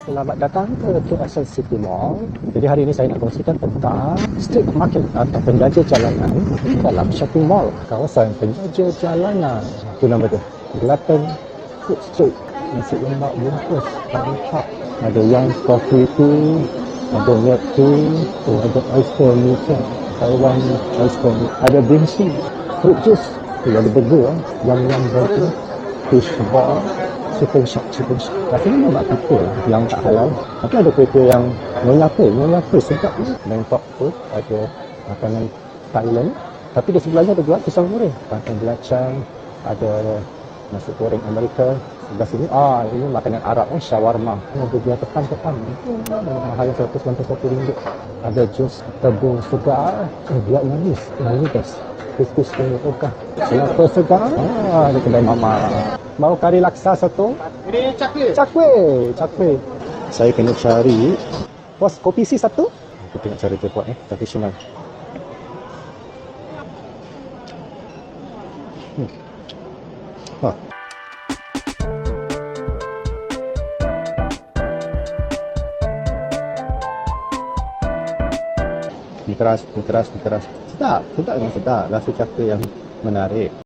Selamat datang ke KSL City Mall. Jadi hari ini saya nak kongsikan tentang street market atau penjaja jalanan dalam shopping mall. Kawasan penjaja jalanan. Itu nama dia. Gelaten Food Street. Nasi lemak bungkus. Ada yang coffee tea, ada milk tea, ada oyster musa, Taiwan oyster, ada bingsi, fruit juice, ada burger, yum burger, fish ball, chicken shop. Rasanya memang kuih yang tak halal. Tapi ada kuih yang nyonya kuih sedap. Bangkok food, ada makanan Thailand. Tapi di sebelahnya ada juga pisang goreng, kacang belacan, ada nasi goreng Amerika. Sebelah sini, ini makanan Arab, shawarma. Ada dia tekan. Mahal RM191. Ada jus tebu segar, dia manis. Ini guys. Kus-kus Mekah. Kelapa segar. Ada kedai mama. Mau kari laksa satu? Ini cakwe. Cakwe. Saya kena cari. Bos, kopi si satu? Kita tengok cara dia buat tradisional. Dikeras. Sedap memang sedap. Rasa cakwe yang menarik.